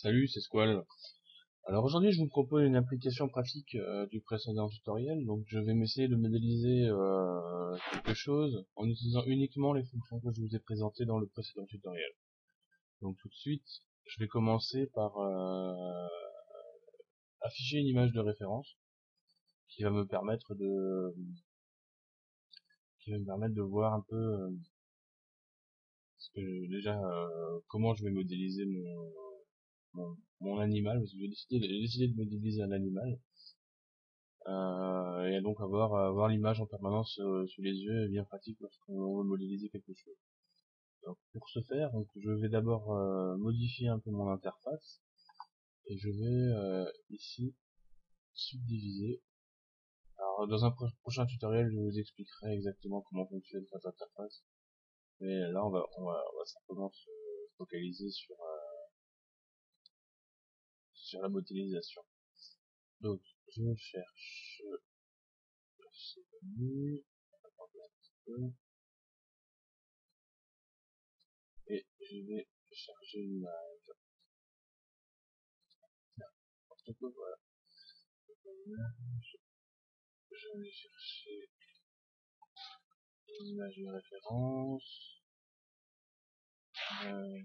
Salut, c'est Squall. Alors aujourd'hui, je vous propose une application pratique du précédent tutoriel. Donc, je vais m'essayer de modéliser quelque chose en utilisant uniquement les fonctions que je vous ai présentées dans le précédent tutoriel. Donc, tout de suite, je vais commencer par afficher une image de référence qui va me permettre de voir un peu déjà comment je vais modéliser mon animal, parce que j'ai décidé de modéliser un animal. Et donc avoir l'image en permanence sous les yeux est bien pratique lorsqu'on veut modéliser quelque chose. Donc pour ce faire, donc, je vais d'abord modifier un peu mon interface et je vais ici subdiviser. Alors dans un prochain tutoriel, je vous expliquerai exactement comment fonctionne cette interface. Mais là, on va simplement se focaliser sur la modélisation. Donc je cherche ce menu, attendez un petit peu, et je vais charger une image. Donc voilà, je vais chercher une image de référence. Euh,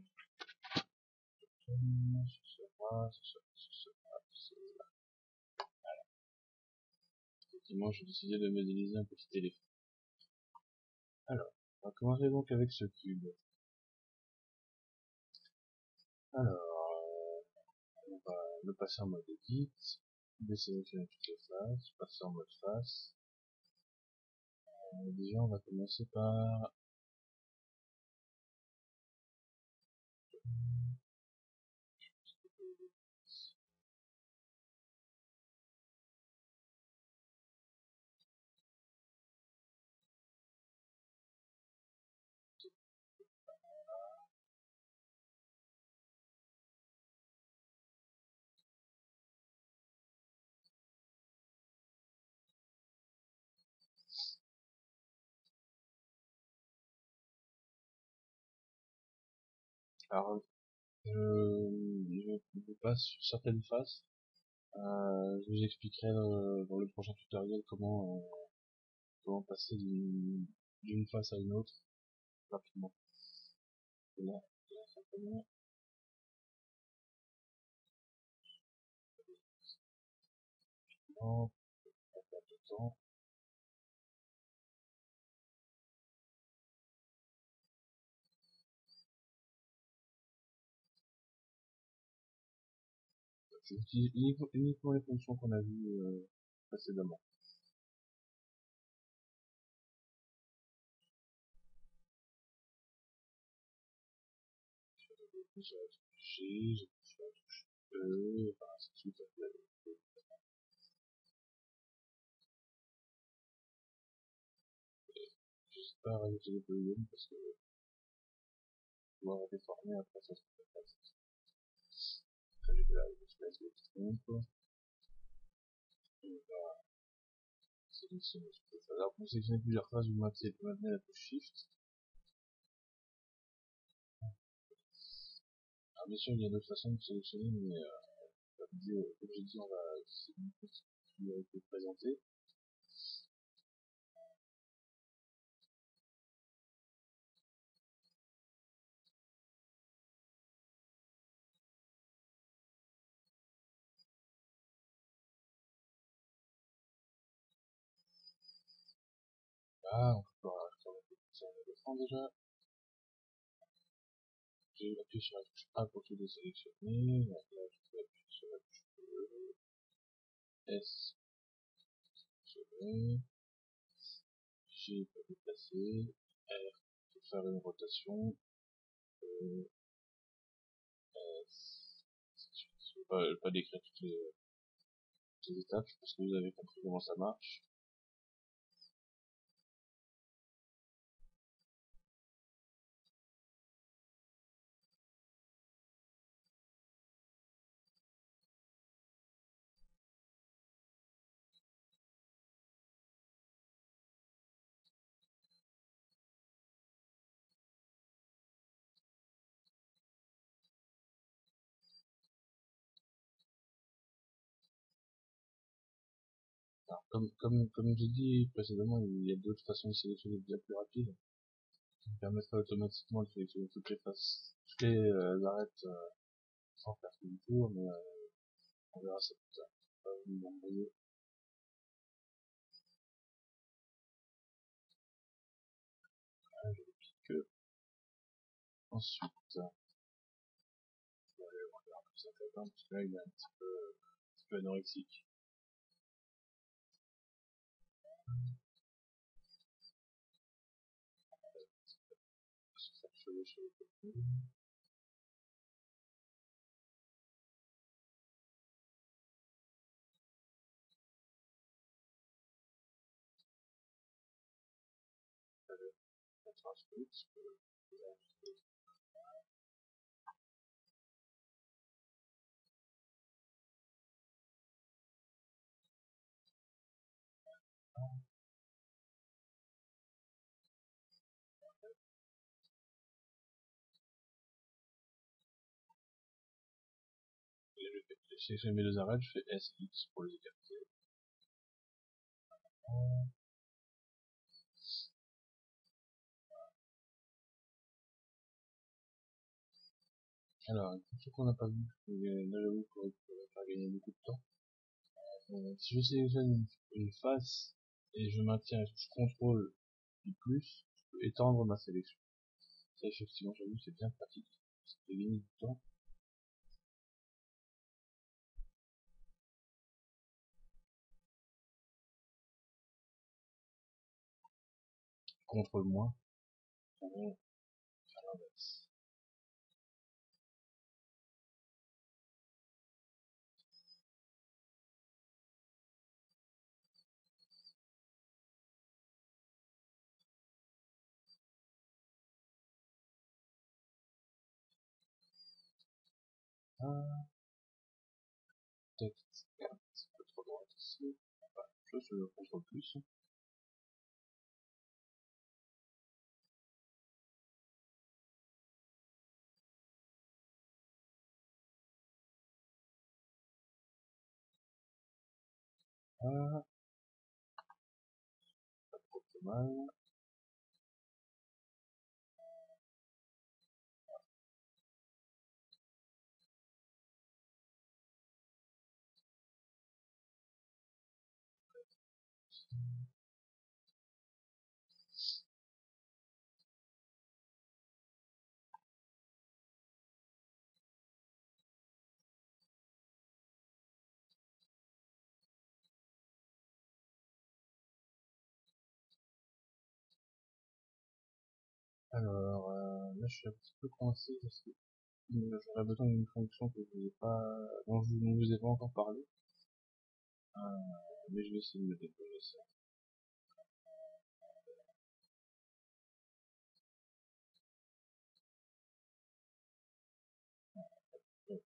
ce sera. Effectivement, j'ai décidé de modéliser un petit éléphant. Alors, on va commencer donc avec ce cube. Alors, on va le passer en mode edit, désélectionner toutes les faces, passer en mode face. Déjà, on va commencer par alors, je passe sur certaines faces. Je vous expliquerai dans le prochain tutoriel comment passer d'une face à une autre rapidement. Et là, simplement, on va perdre du temps. J'utilise uniquement les fonctions qu'on a vues précédemment. J'ai la touche G, j'ai touché la touche E, enfin, ainsi de suite. J'hésite pas à rajouter des polygones parce que je dois déformer après ça se passe. Après, j'ai de la espèce de trompe. On va sélectionner toutes les phases. Alors, pour sélectionner plusieurs phases, vous maintenez la touche Shift. Alors, bien sûr, il y a d'autres façons de sélectionner, mais comme j'ai dit, on va essayer de ce qui a été présenté. Là, on peut rajouter sur l'écran déjà. J'ai appuyé sur la touche A pour tout désélectionner. Là, je vais appuyer sur la touche S pour sélectionner. G pour déplacer. R pour faire une rotation. S. Je ne vais pas décrire toutes les étapes, je pense que vous avez compris comment ça marche. Comme j'ai dit précédemment, il y a d'autres façons de sélectionner bien plus rapides, qui me permettraient automatiquement de sélectionner toutes les arêtes sans faire tout le tour, mais on verra ça plus tard. Vous m'envoyer. Je pique. Ensuite, on va aller voir comme ça, parce que là il est un petit peu anorexique. Ça chevauche un peu. J'ai sélectionné mes deux arêtes, je fais SX pour les écarter. Alors, ce qu'on n'a pas vu, j'avoue qu'on pourrait faire gagner beaucoup de temps. Si je sélectionne une face et je maintiens et je contrôle du plus, je peux étendre ma sélection. Ça, effectivement, j'avoue, c'est bien pratique. Ça fait gagner du temps. Je contrôle moins. On va faire l'inverse. Ah, peut-être un petit peu trop droite ici. Enfin, je contrôle plus. Ah, pas trop mal. Alors, là, je suis un petit peu coincé parce que j'aurais besoin d'une fonction que je n'ai pas, dont je ne vous ai pas encore parlé. Euh, mais je vais essayer de me débrouiller ça. Bon,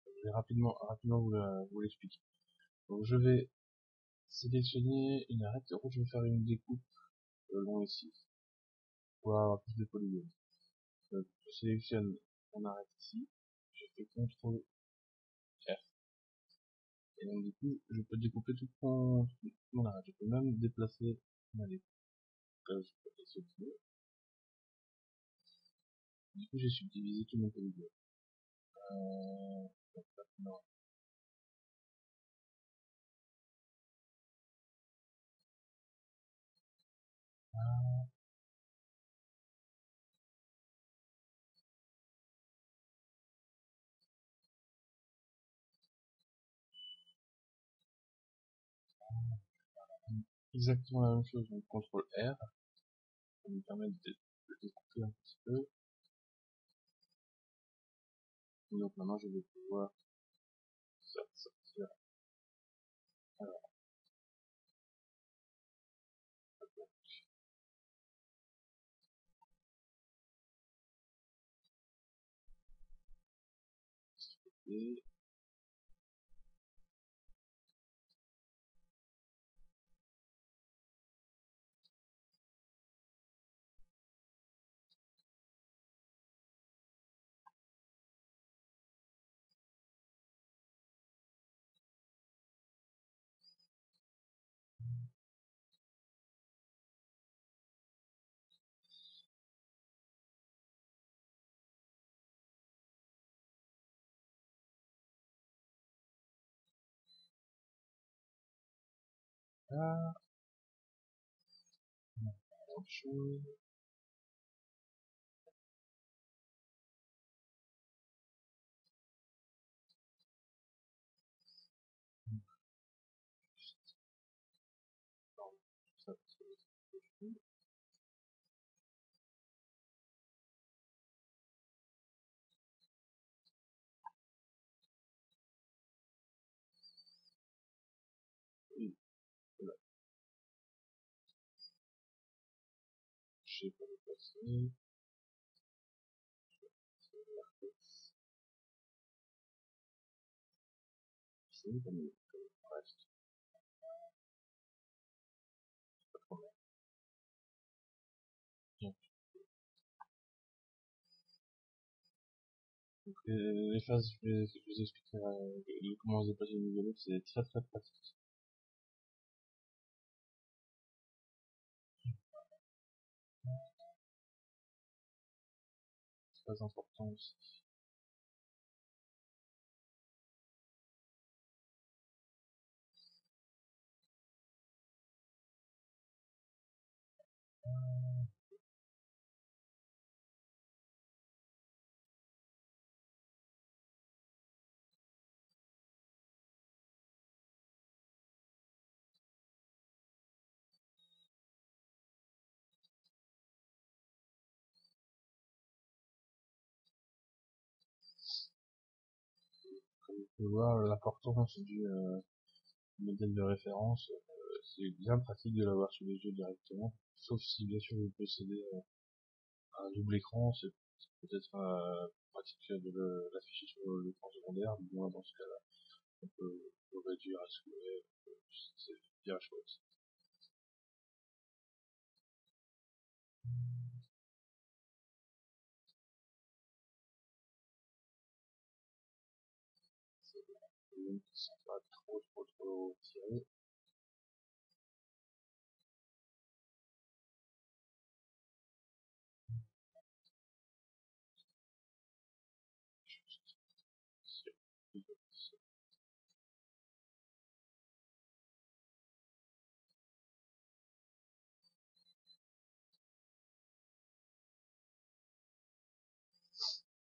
je vais rapidement vous l'expliquer. Donc, je vais sélectionner une arête. En fait, je vais faire une découpe long ici pour avoir plus de polygones. Donc, je sélectionne mon arête ici. Je fais CTRL F. Et donc, du coup, je peux découper tout mon arête. Je peux même déplacer ma découpe. Je peux sélectionner. Du coup, j'ai subdivisé tout mon polygone. Euh, non. Exactement la même chose. Donc, CTRL R. Ça me permet de découper un petit peu. Et donc, maintenant, je vais pouvoir sortir. Alors, et Là, autre chose. Ça, voilà, je sais pas le passer. C'est comme il reste. Pas trop mal. Bien. Donc, les phases, je vous expliquerai comment se déplacer au niveau c'est très très pratique. C'est très important aussi. Comme vous pouvez voir, l'importance du modèle de référence, c'est bien pratique de l'avoir sous les yeux directement. Sauf si bien sûr vous possédez un double écran, c'est peut-être pratique de l'afficher sur l'écran secondaire, du moins dans ce cas-là, on peut réduire à ce que c'est bien chouette. Donc, sans pas trop tirer.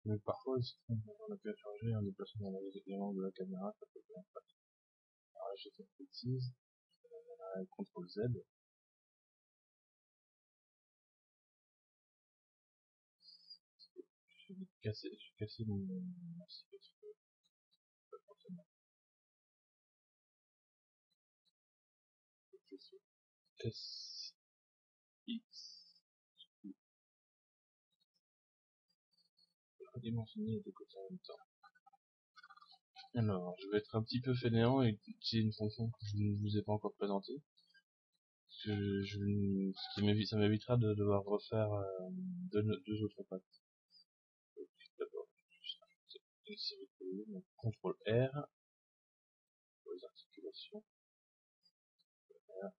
Mais parfois, si on a pu changer un déplacement dans les éléments de la caméra, ça peut faire. Alors là, j'ai fait une bêtise, CTRL Z, j'ai cassé mon S, X, redimensionner les deux côtés en même temps. Alors, je vais être un petit peu fainéant et utiliser une fonction que je ne vous ai pas encore présentée. Ça m'évitera de devoir refaire deux autres pattes. D'abord, CTRL R pour les articulations. R,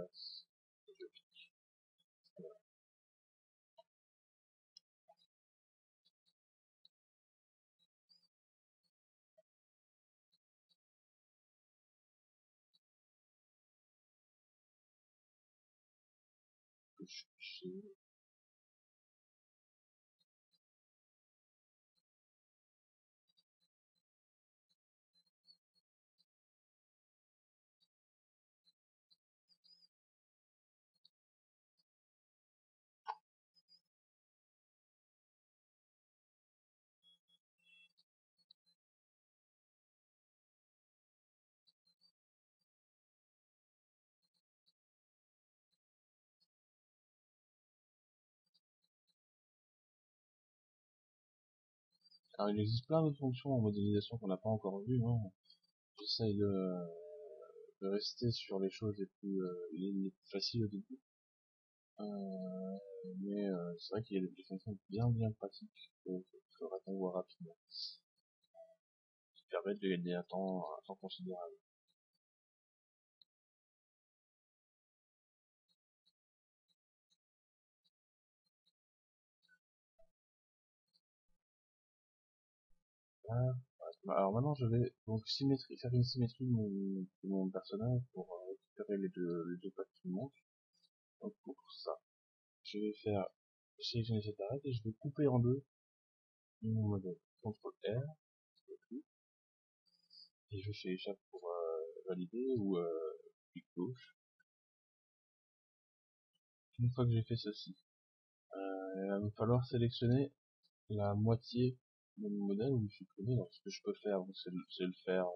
S, et je clique. Alors, il existe plein d'autres fonctions en modélisation qu'on n'a pas encore vues. Hein. J'essaye de rester sur les choses les plus faciles au début. Mais c'est vrai qu'il y a des fonctions bien pratiques qu'il faudra qu'on voit rapidement, qui permettent de gagner un temps considérable. Alors maintenant je vais donc faire une symétrie de mon personnage pour récupérer les deux pattes qui me manquent. Donc pour ça, je vais sélectionner cette arête et je vais couper en deux mon modèle. CTRL R, et je fais échappe pour valider ou clic gauche. Une fois que j'ai fait ceci, il va me falloir sélectionner la moitié de mon modèle ou le supprimer. Donc ce que je peux faire, c'est le faire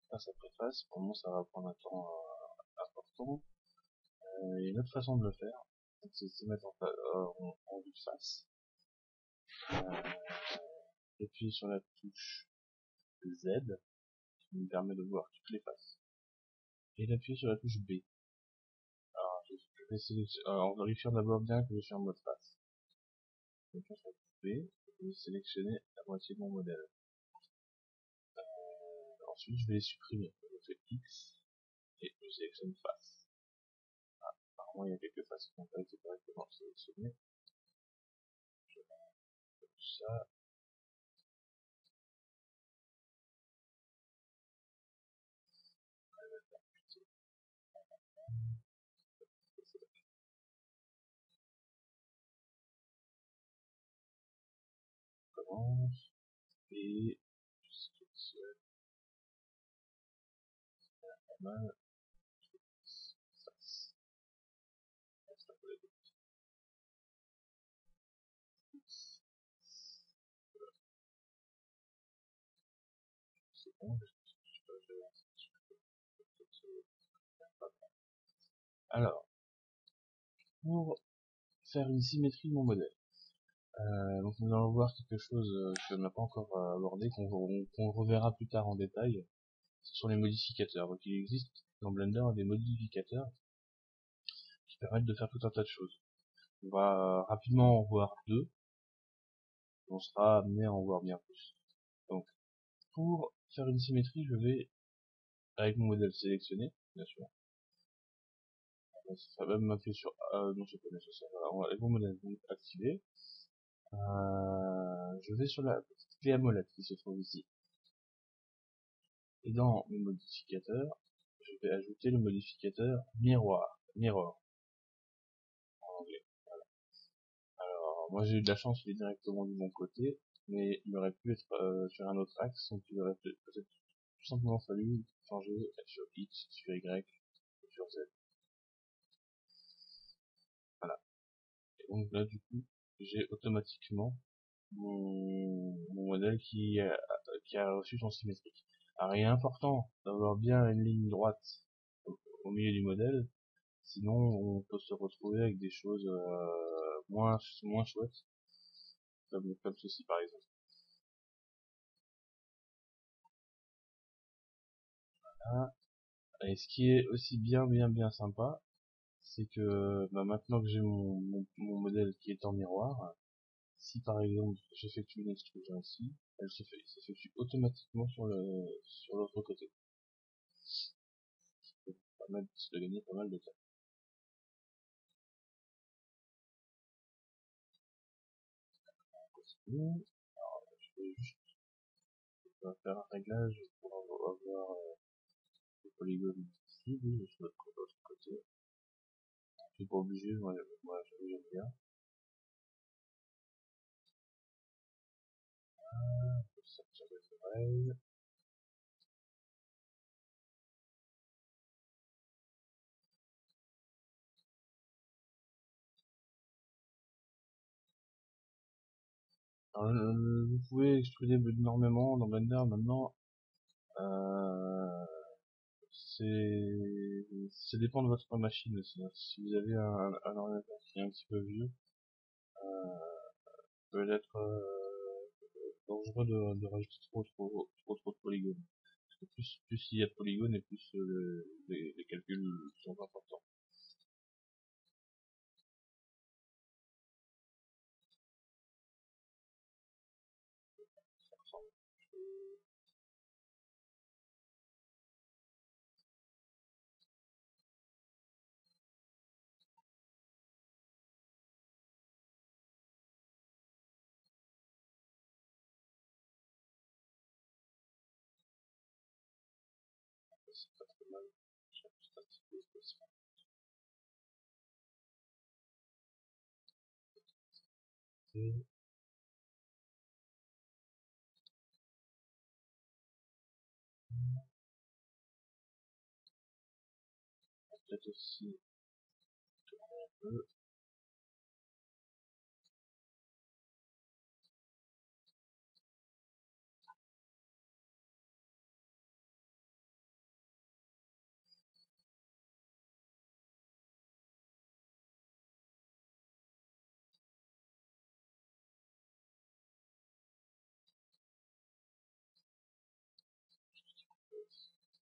face après face. Pour le moment, ça va prendre un temps important. Il y a une autre façon de le faire, c'est de se mettre en vue de face. Appuyer sur la touche Z, qui me permet de voir toutes les faces. Et d'appuyer sur la touche B. Alors, je vais sélectionner, en vérifiant d'abord bien que je suis en mode face. Donc, sur la touche B, je vais sélectionner la moitié de mon modèle. Ensuite, je vais les supprimer. Je fais X et je sélectionne face. Apparemment, il y a quelques faces qui n'ont pas été correctement sélectionnées. Je vais faire tout ça. Je commence. Et je sélectionne pas mal. Face. C'est bon. Alors, pour faire une symétrie de mon modèle, donc nous allons voir quelque chose que l'on n'a pas encore abordé, qu'on reverra plus tard en détail. Ce sont les modificateurs. Donc il existe dans Blender des modificateurs qui permettent de faire tout un tas de choses. On va rapidement en voir deux, on sera amené à en voir bien plus. Donc pour faire une symétrie, je vais, avec mon modèle sélectionné, bien sûr, ça va m'appuyer sur non, c'est pas nécessaire. Voilà, avec mon modèle activé, je vais sur la petite clé à molette qui se trouve ici. Et dans mes modificateurs, je vais ajouter le modificateur mirror, en anglais. Voilà. Alors, moi j'ai eu de la chance, il est directement du bon côté, mais il aurait pu être sur un autre axe, donc il aurait peut-être tout simplement fallu changer sur X, sur Y, sur Z. Voilà. Et donc là, du coup, j'ai automatiquement mon modèle qui a reçu son symétrique. Alors, il est important d'avoir bien une ligne droite au milieu du modèle, sinon on peut se retrouver avec des choses moins chouettes, comme ceci par exemple. Voilà. Et ce qui est aussi bien sympa, c'est que maintenant que j'ai mon modèle qui est en miroir, si par exemple j'effectue une extrusion ici, elle s'effectue automatiquement sur l'autre côté. Ce qui peut permettre de gagner pas mal de temps. Alors, je vais juste faire un réglage pour avoir les polygones visibles sur l'autre côté. Je suis pas obligé, moi j'aime bien. Ça va être pareil. Alors, vous pouvez extruder énormément dans Blender maintenant. Euh, ça dépend de votre machine aussi, hein. Si vous avez un ordinateur qui est un petit peu vieux, peut être dangereux de rajouter trop de polygones. Parce que plus il y a de polygones et plus les calculs sont importants. c'est pas trop mal. J'ai juste un petit peu d'espacement. Et peut-être aussi un peu.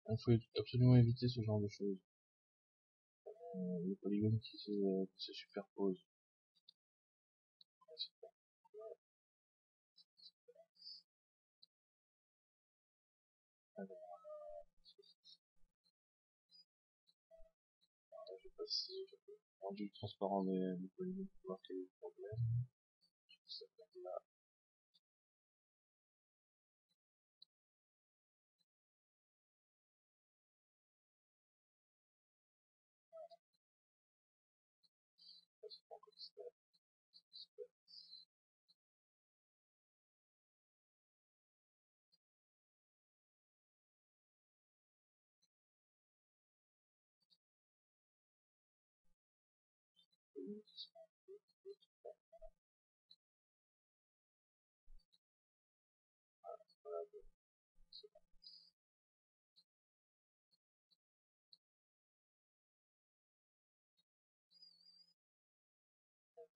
Il faut absolument éviter ce genre de choses. Les polygones qui se superposent. Alors, je sais pas si je peux rendre transparent des polygones pour voir quel est le problème. Ça peut être là. C'est pas comme ça.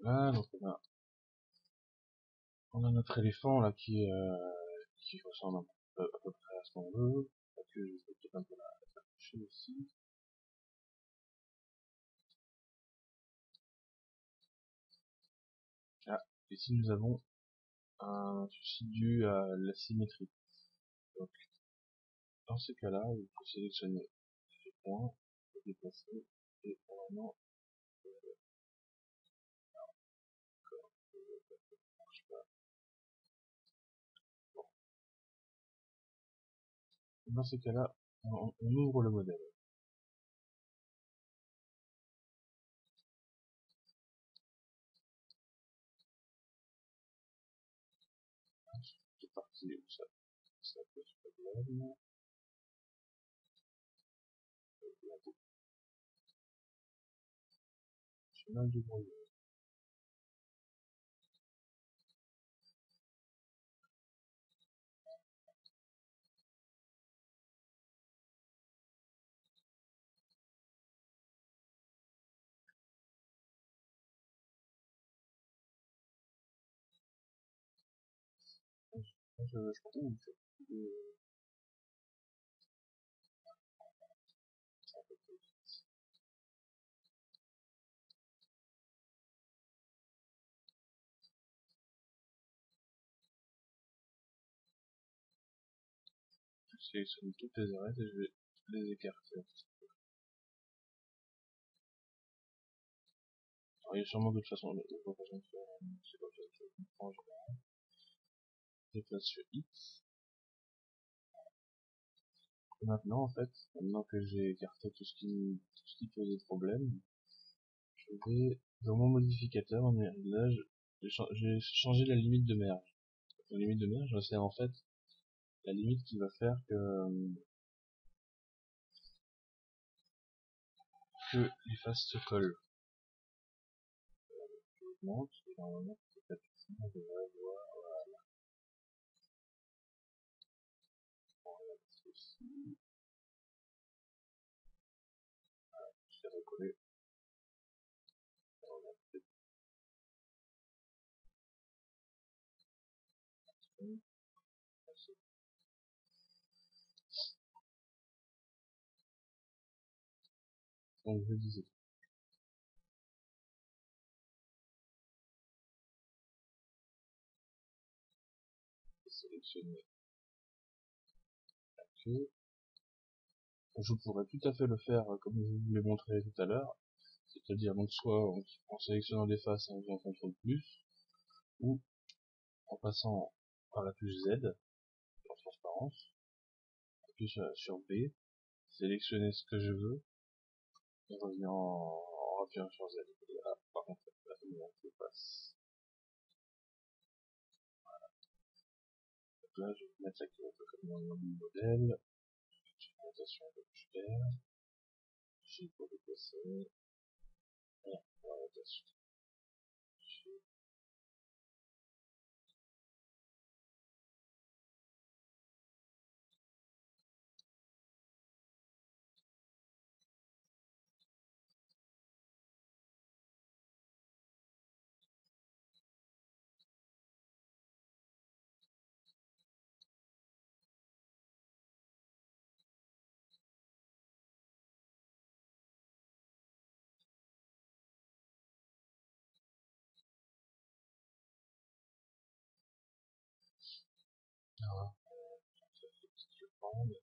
Ah, donc on a notre éléphant là qui ressemble à peu près à ce qu'on veut. Parce que je vais peut-être un peu la toucher aussi. Ah, ici nous avons un souci dû à la symétrie. Donc, dans ce cas-là, il faut sélectionner les points, les déplacer, et normalement, bon. Dans ce cas-là, on ouvre le modèle. C'est parti où ça pose problème. J'ai mal débrouillé. Je trouve que je sélectionne toutes les arêtes et je vais les écarter. Alors, il y a sûrement d'autres façons de faire. C'est pas ça que je comprends en général. Je déplace sur X. Et maintenant, en fait, maintenant que j'ai écarté tout ce qui posait problème, je vais dans mon modificateur, dans mes réglages, j'ai changé la limite de merge. La limite de merge, c'est en fait la limite qui va faire que les faces se collent. Je augmente, et normalement, c'est ici, on devrait voir ceci, c'est recollé. Donc je disais, sélectionner que je pourrais tout à fait le faire comme je vous l'ai montré tout à l'heure, c'est-à-dire donc soit en sélectionnant des faces en faisant CTRL plus, ou en passant par la touche Z, en transparence, appuie sur B, sélectionner ce que je veux, et revenir en appuyant sur Z. Et là, par contre, là, je passe. Donc là, je vais mettre ça qui va être comme mon modèle. J'ai une notation d'objet. J'ai pour déplacer. Et la rotation. Voilà. Ça fait une petite bande.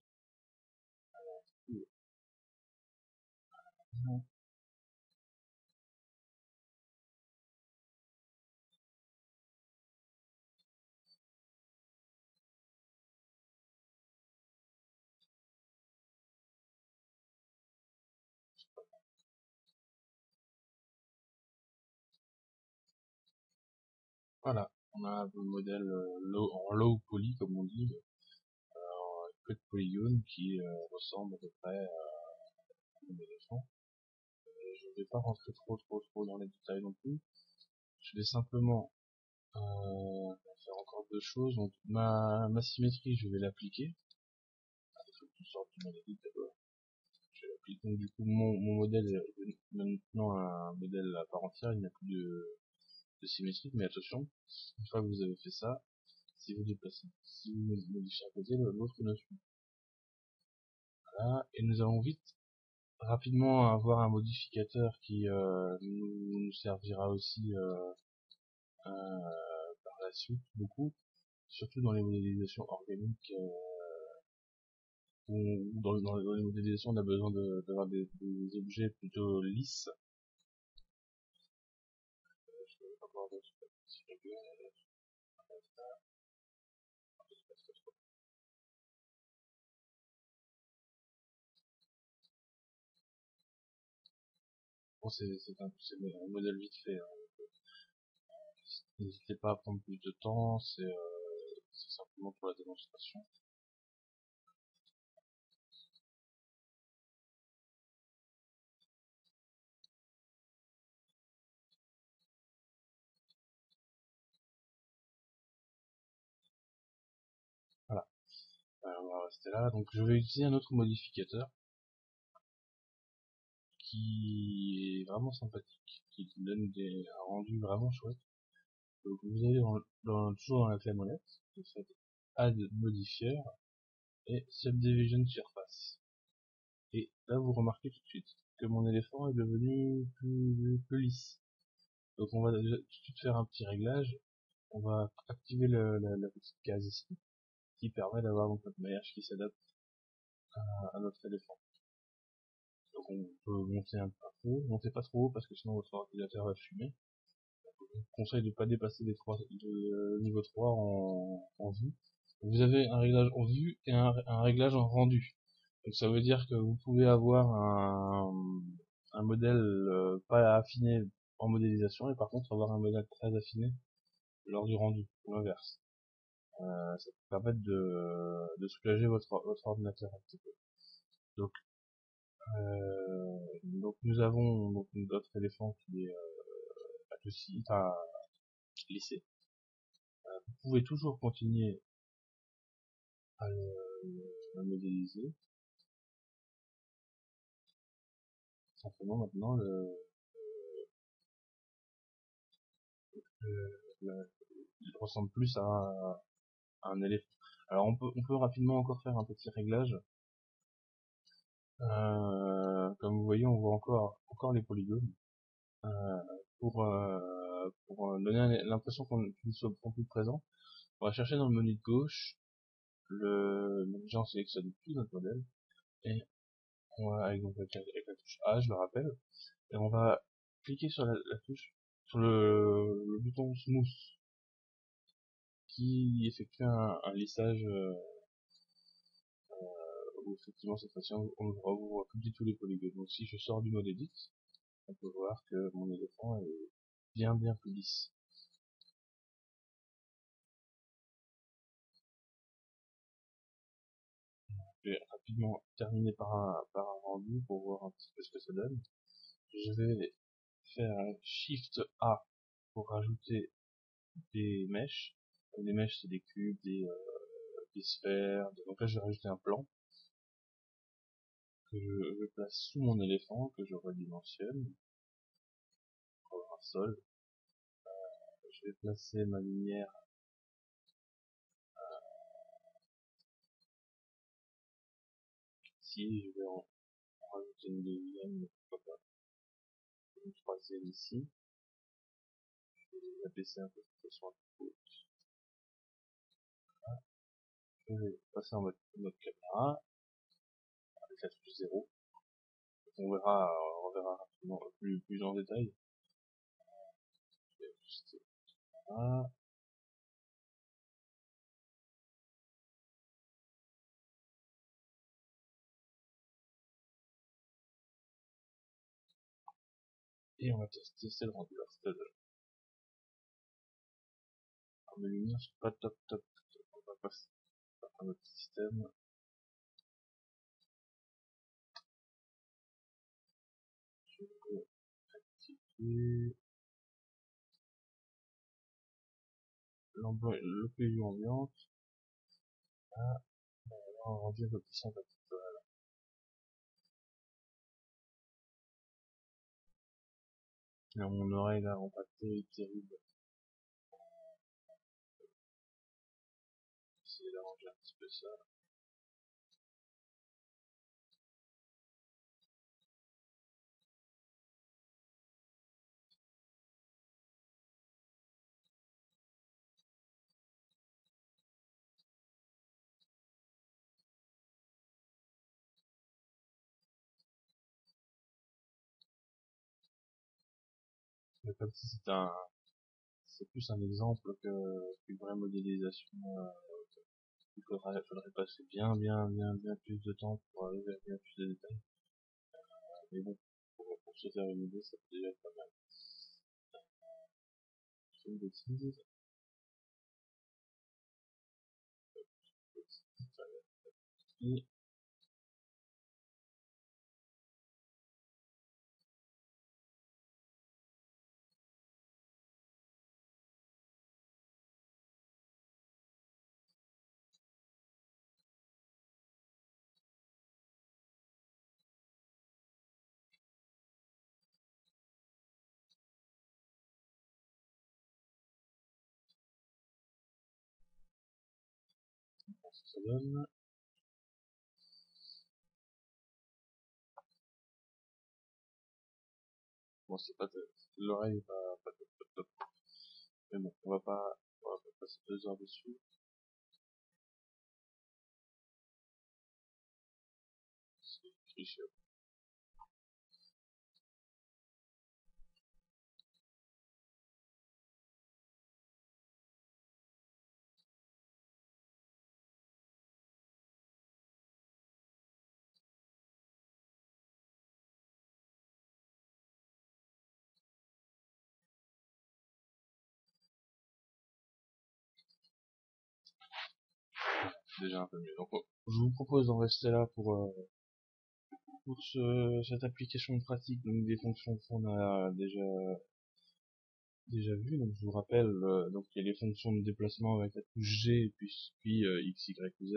Voilà. On a un modèle en low poly, comme on dit, avec peu de polygones qui ressemble à peu près à mon éléphant. Je ne vais pas rentrer trop dans les détails non plus. Je vais simplement faire encore deux choses. Donc ma symétrie, je vais l'appliquer. Il faut que tu sortes du modèle d'abord. Je vais l'appliquer. Donc du coup, mon modèle est maintenant un modèle à part entière. Il n'y a plus de symétrie. Mais attention, une fois que vous avez fait ça, si vous déplacez, si vous modifiez un côté, l'autre ne suit. Voilà. Et nous allons vite rapidement avoir un modificateur qui nous servira aussi par la suite beaucoup, surtout dans les modélisations organiques où dans les modélisations on a besoin d'avoir des objets plutôt lisses. Je vais avoir d'autres petits réglages. Bon, c'est un modèle vite fait, hein. N'hésitez pas à prendre plus de temps, c'est simplement pour la démonstration. Voilà. On va rester là. Donc je vais utiliser un autre modificateur qui est vraiment sympathique, qui donne un rendu vraiment chouette. Donc vous allez toujours dans la clé molette, vous faites Add Modifier et Subdivision Surface. Et là vous remarquez tout de suite que mon éléphant est devenu plus lisse. Donc on va tout de suite faire un petit réglage. On va activer la petite case ici qui permet d'avoir donc notre maillage qui s'adapte à notre éléphant. Donc on peut monter un peu, montez pas trop haut parce que sinon votre ordinateur va fumer. Je vous conseille de ne pas dépasser de niveau 3 en vue. Vous avez un réglage en vue et un réglage en rendu. Donc ça veut dire que vous pouvez avoir un modèle pas affiné en modélisation et par contre avoir un modèle très affiné lors du rendu, ou l'inverse. Ça peut permettre de soulager votre ordinateur un petit peu. Donc, nous avons donc notre éléphant qui est adouci, enfin lissé. Vous pouvez toujours continuer à le modéliser. Simplement maintenant il ressemble plus à un éléphant. Alors on peut rapidement encore faire un petit réglage. Comme vous voyez, on voit encore les polygones. Euh, pour donner l'impression qu'ils soient plus présents, on va chercher dans le menu de gauche déjà on sélectionne tout notre modèle et on va avec la touche A, je le rappelle, et on va cliquer sur la touche sur le bouton smooth qui effectue un lissage où effectivement cette fois-ci on voit plus du tout les polygones. Donc si je sors du mode edit, on peut voir que mon éléphant est bien plus lisse. Je vais rapidement terminer par un rendu pour voir un petit peu ce que ça donne. Je vais faire un Shift A pour rajouter des mèches. Les mèches c'est des cubes, des sphères. Donc là je vais rajouter un plan que je place sous mon éléphant, que je redimensionne pour avoir un sol. Je vais placer ma lumière ici, je vais en rajouter une deuxième, pourquoi pas, une troisième ici. Je vais la baisser un peu pour qu'elle soit un peu haute. Je vais passer en mode caméra avec la touche 0. On verra rapidement plus en détail. Je vais ajuster là. Et on va tester le rendu. Mes lumières sont pas top. On va passer à notre système. Je vais activer l'OPU ambiante. Là, on va avoir un rendu un peu plus sympathique. Là, mon oreille là rend pas terrible. Essayer d'arranger un petit peu ça. Mais comme si c'est plus un exemple qu'une vraie modélisation. Faudrait passer bien plus de temps pour arriver à bien plus de détails. Mais bon, pour se faire une idée, ça peut déjà être pas mal. C'est une bêtise. Et ça donne. Bon, c'est pas l'oreille est pas top. Mais bon, on va pas passer 2 heures dessus. C'est triché. C'est déjà un peu mieux. Donc, je vous propose d'en rester là pour cette application pratique, donc des fonctions qu'on a déjà vues. Donc je vous rappelle, donc il y a les fonctions de déplacement avec la touche G puis X, Y ou Z,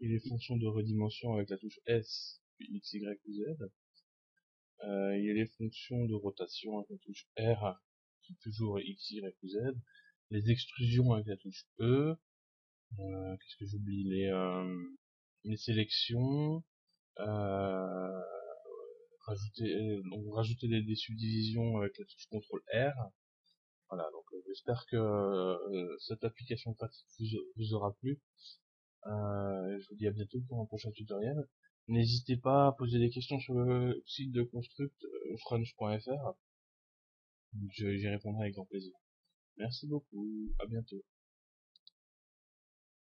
et les fonctions de redimension avec la touche S puis X, Y ou Z. Il y a les fonctions de rotation avec la touche R qui est toujours X, Y ou Z, les extrusions avec la touche E, qu'est-ce que j'oublie, les sélections, euh, rajouter des subdivisions avec la touche CTRL R. Voilà, donc j'espère que cette application pratique vous aura plu. Je vous dis à bientôt pour un prochain tutoriel. N'hésitez pas à poser des questions sur le site de Construct, frunch.fr. J'y répondrai avec grand plaisir. Merci beaucoup, à bientôt.